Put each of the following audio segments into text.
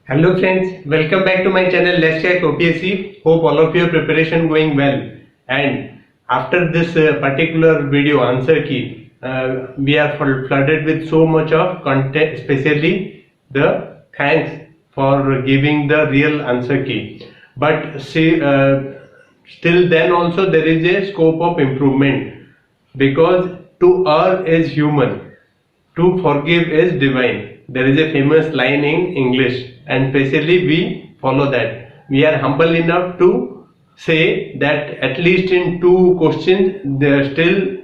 Hello friends, welcome back to my channel Let's Check OPSC. Hope all of your preparation going well. And after this particular video answer key, we are flooded with so much of content, especially the thanks for giving the real answer key. But see, still then also there is a scope of improvement, because to err is human, to forgive is divine. There is a famous line in English, and especially we follow that. We are humble enough to say that at least in two questions, there still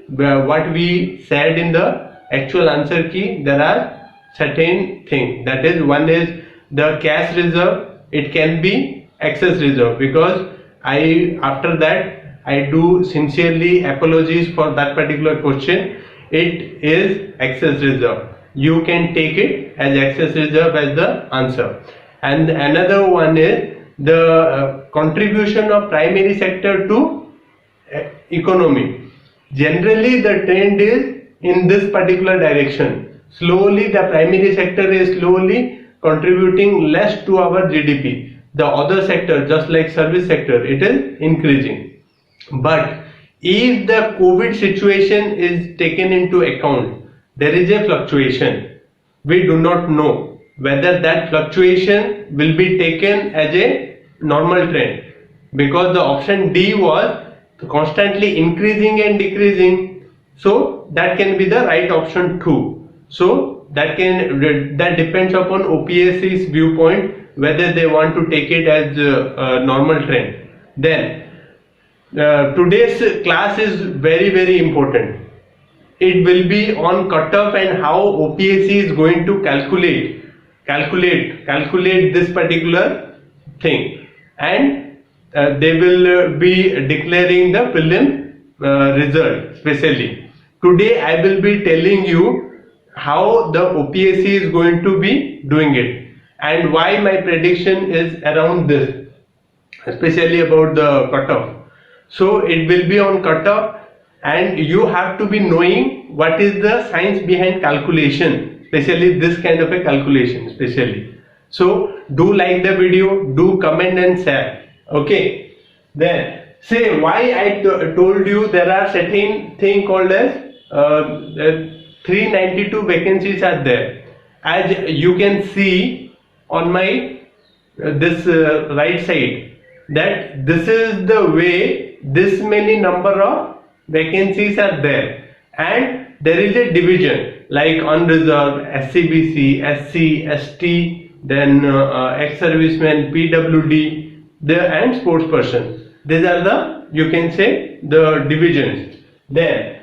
what we said in the actual answer key, there are certain things. That is, one is the cash reserve. It can be excess reserve, because I after that I do sincerely apologies for that particular question. It is excess reserve. You can take it as excess reserve as the answer. And another one is the contribution of primary sector to economy. Generally the trend is in this particular direction. Slowly the primary sector is slowly contributing less to our GDP. The other sector, just like service sector, it is increasing. But if the COVID situation is taken into account, there is a fluctuation. We do not know whether that fluctuation will be taken as a normal trend, because the option D was constantly increasing and decreasing. So that can be the right option too. So that depends upon OPSC's viewpoint, whether they want to take it as a normal trend. Then today's class is very important. It will be on cutoff and how OPSC is going to calculate this particular thing, and they will be declaring the prelim result. Especially today I will be telling you how the OPSC is going to be doing it, and why my prediction is around this, especially about the cutoff. So it will be on cutoff, and you have to be knowing what is the science behind calculation, especially this kind of a calculation especially. So do like the video, do comment and share. Okay, then say why I told you there are certain thing called as 392 vacancies are there. As you can see on my this right side, that this is the way this many number of vacancies are there, and there is a division like unreserved, SCBC, SC, ST, then ex-serviceman, PWD, and sports person. These are the, you can say, the divisions. Then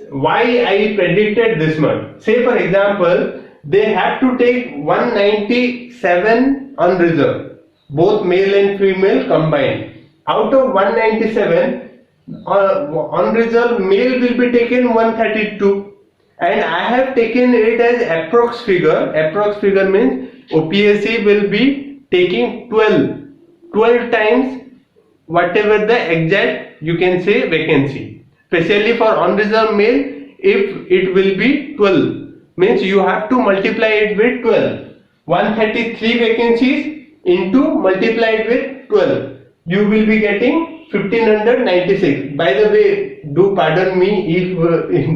why I predicted this much? Say for example, they have to take 197 unreserved, both male and female combined. Out of 197, unreserved male will be taken 132, and I have taken it as approx figure. Approx figure means OPSC will be taking 12 times whatever the exact, you can say, vacancy. Especially for unreserved male, if it will be 12, means you have to multiply it with 12. 133 vacancies into multiplied with 12, you will be getting 1596. By the way, do pardon me if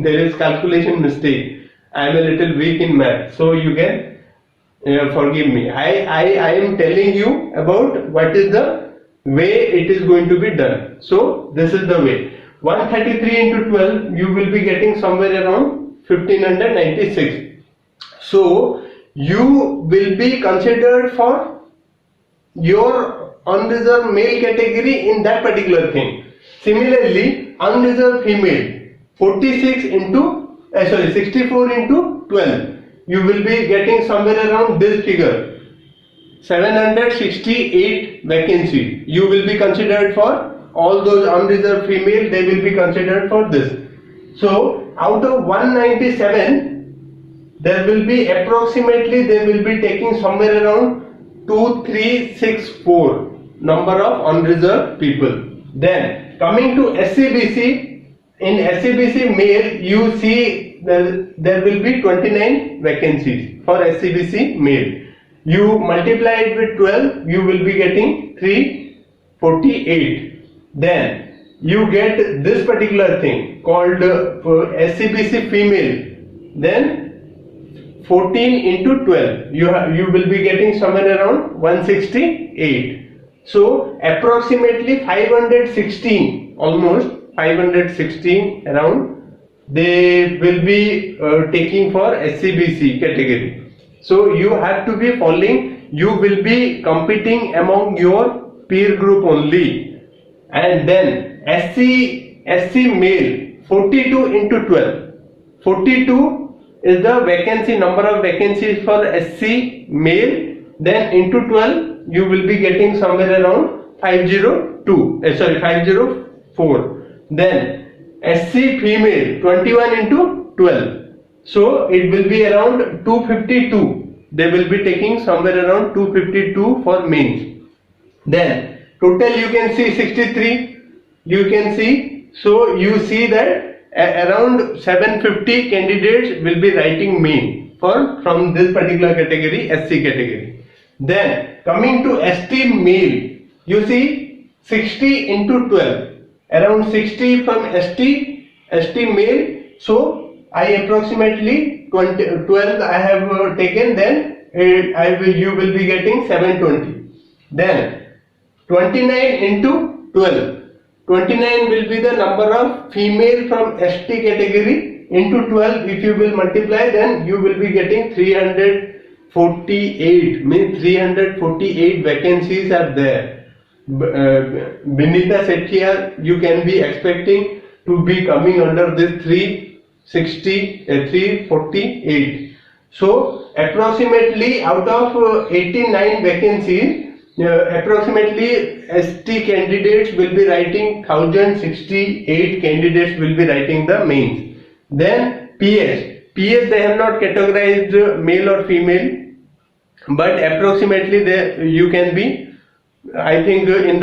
there is calculation mistake. I am a little weak in math, so you can forgive me. I am telling you about what is the way it is going to be done. So this is the way. 133 into 12, you will be getting somewhere around 1596. So you will be considered for your unreserved male category in that particular thing. Similarly, unreserved female, 64 into 12, you will be getting somewhere around this figure, 768 vacancy. You will be considered for all those unreserved female, they will be considered for this. So out of 197, there will be approximately, they will be taking somewhere around 2364 number of unreserved people. Then coming to SCBC, in SCBC male, you see there will be 29 vacancies for SCBC male. You multiply it with 12, you will be getting 348. Then you get this particular thing called SCBC female. Then 14 into 12, you will be getting somewhere around 168. So approximately 516, almost 516 around, they will be taking for SCBC category. So you have to be following, you will be competing among your peer group only. And then SC male, 42 into 12. 42 is the vacancy, number of vacancies for SC male. Then into 12, you will be getting somewhere around 504. Then SC female, 21 into 12. So it will be around 252. They will be taking somewhere around 252 for males. Then total you can see 63. You can see, so you see that around 750 candidates will be writing main from this particular category, SC category. Then coming to ST male, you see 60 into 12, around 60 from ST male. So I approximately 12 I have taken, then you will be getting 720. Then 29 into 12. 29 will be the number of female from ST category into 12. If you will multiply, then you will be getting 348. Means 348 vacancies are there. Binita Sethia, you can be expecting to be coming under this 348. So approximately out of 89 vacancies, approximately ST candidates will be writing 1068 candidates will be writing the mains. Then PS they have not categorized male or female, but approximately you can be, I think in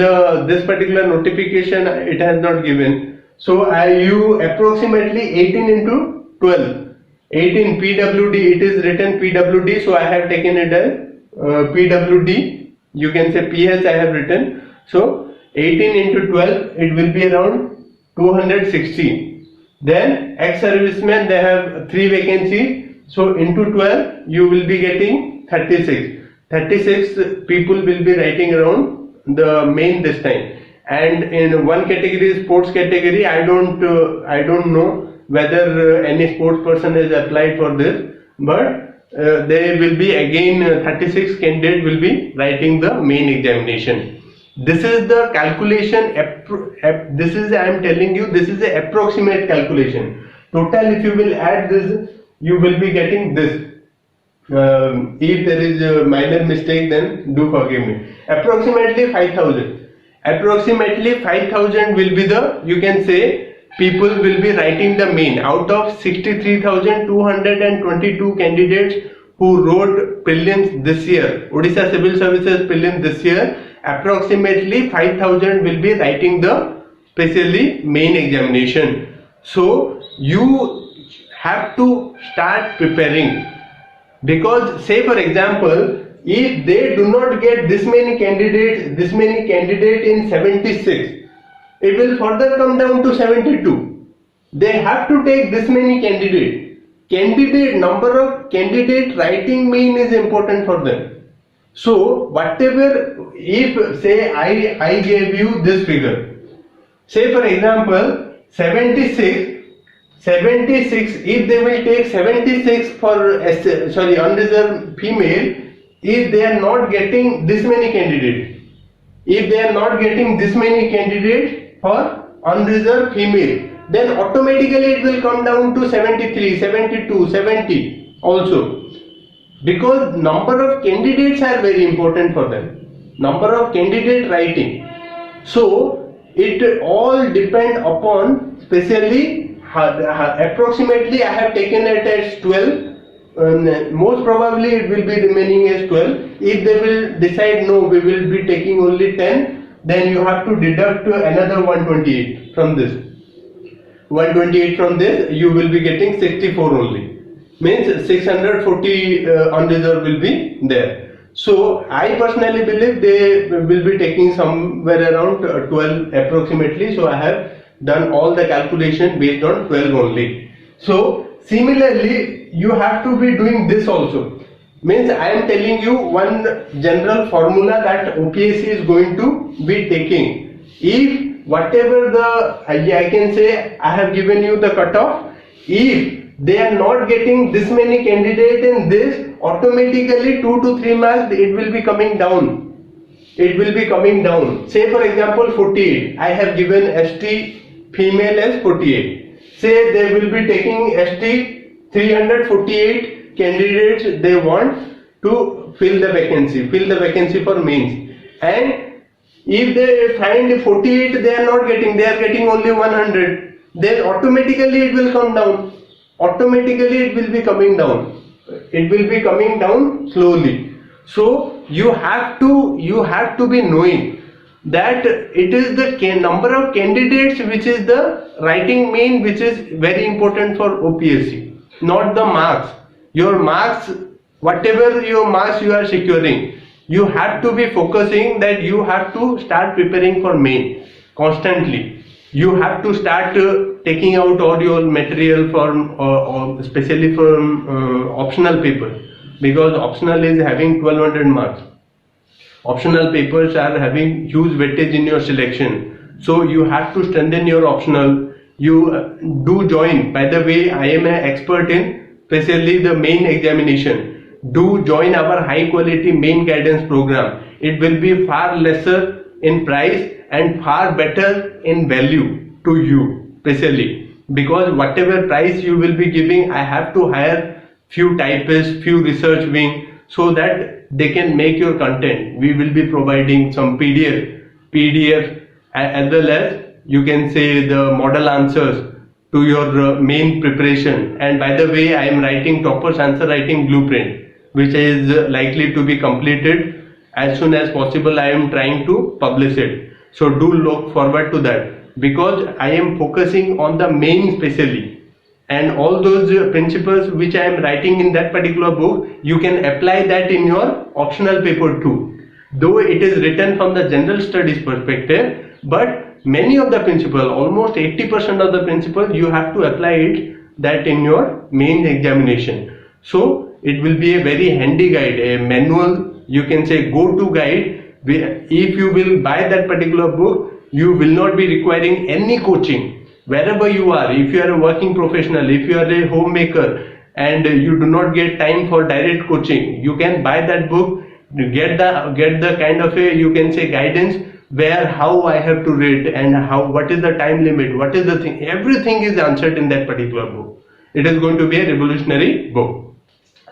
this particular notification it has not given. So you approximately 18 into 12. 18 PWD, it is written PWD, so I have taken it as PWD. You can say PS I have written. So 18 into 12, it will be around 260. Then ex-servicemen, they have 3 vacancies. So into 12, you will be getting 36. 36 people will be writing around the main this time. And in one category, sports category, I don't know whether any sports person has applied for this, but there will be again 36 candidates will be writing the main examination. This is the calculation. This is, I am telling you, this is the approximate calculation. Total, if you will add this, you will be getting this. If there is a minor mistake, then do forgive me. Approximately 5,000. Approximately 5,000 will be the, you can say, people will be writing the main out of 63,222 candidates who wrote prelims this year, Odisha Civil Services prelims this year. Approximately 5,000 will be writing the specially main examination. So you have to start preparing, because say for example, if they do not get this many candidates in 76, it will further come down to 72. They have to take this many candidates. Number of candidate writing main is important for them. So whatever, if say I gave you this figure, say for example 76, if they will take 76 for unreserved female, if they are not getting this many candidates, for unreserved female, then automatically it will come down to 73, 72, 70 also, because number of candidates are very important for them, number of candidate writing. So it all depend upon, especially approximately I have taken it as 12. Most probably it will be remaining as 12. If they will decide no, we will be taking only 10, then you have to deduct another 128 from this. 128 from this, you will be getting 64 only. Means 640 unreserved will be there. So I personally believe they will be taking somewhere around 12 approximately. So I have done all the calculation based on 12 only. So similarly, you have to be doing this also. Means I am telling you one general formula that OPSC is going to be taking. If whatever the I can say I have given you the cutoff, if they are not getting this many candidates in this, automatically 2 to 3 marks it will be coming down. It will be coming down. Say for example 48. I have given ST female as 48. Say they will be taking ST 348 candidates they want to fill the vacancy for mains. And if they find 48 they are not getting, they are getting only 100, then automatically it will come down. Automatically it will be coming down. It will be coming down slowly. So you have to be knowing that it is the number of candidates which is the writing main, which is very important for OPSC, not the marks. Your marks, whatever your marks you are securing, you have to be focusing that you have to start preparing for main constantly. You have to start taking out all your material from especially from optional paper, because optional is having 1200 marks. Optional papers are having huge weightage in your selection, so you have to strengthen your optional. You do join, by the way, I am an expert in especially the main examination. Do join our high quality main guidance program. It will be far lesser in price and far better in value to you, especially because whatever price you will be giving, I have to hire few typists, few research wing, so that they can make your content. We will be providing some PDF as well as you can say the model answers to your main preparation. And by the way, I am writing toppers answer writing blueprint, which is likely to be completed as soon as possible. I am trying to publish it, so do look forward to that, because I am focusing on the main specially, and all those principles which I am writing in that particular book, you can apply that in your optional paper too. Though it is written from the general studies perspective, but many of the principles, almost 80% of the principles, you have to apply it that in your main examination. So it will be a very handy guide, a manual, you can say go-to guide. If you will buy that particular book, you will not be requiring any coaching. Wherever you are, if you are a working professional, if you are a homemaker and you do not get time for direct coaching, you can buy that book, get the kind of a, you can say, guidance where how I have to read and what is the time limit, what is the thing, everything is answered in that particular book. It is going to be a revolutionary book.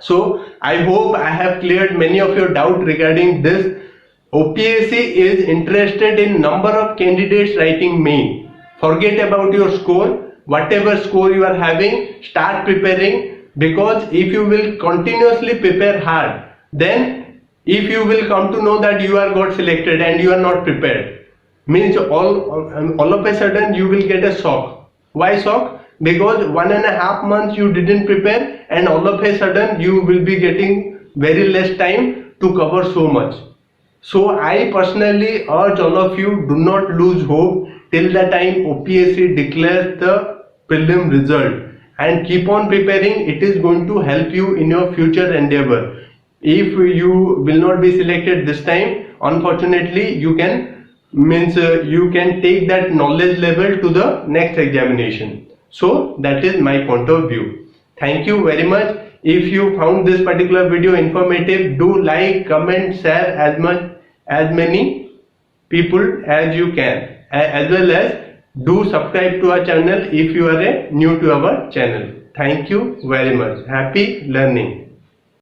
So I hope I have cleared many of your doubt regarding this. OPSC is interested in number of candidates writing main. Forget about your score. Whatever score you are having, start preparing, because if you will continuously prepare hard, then if you will come to know that you are got selected and you are not prepared, means all of a sudden you will get a shock. Why shock? Because 1.5 months you didn't prepare, and all of a sudden you will be getting very less time to cover so much. So I personally urge all of you, do not lose hope till the time OPSC declares the prelim result, and keep on preparing. It is going to help you in your future endeavor. If you will not be selected this time, unfortunately you can take that knowledge level to the next examination. So that is my point of view. Thank you very much. If you found this particular video informative, do like, comment, share as many people as you can, as well as do subscribe to our channel if you are new to our channel. Thank you very much. Happy learning.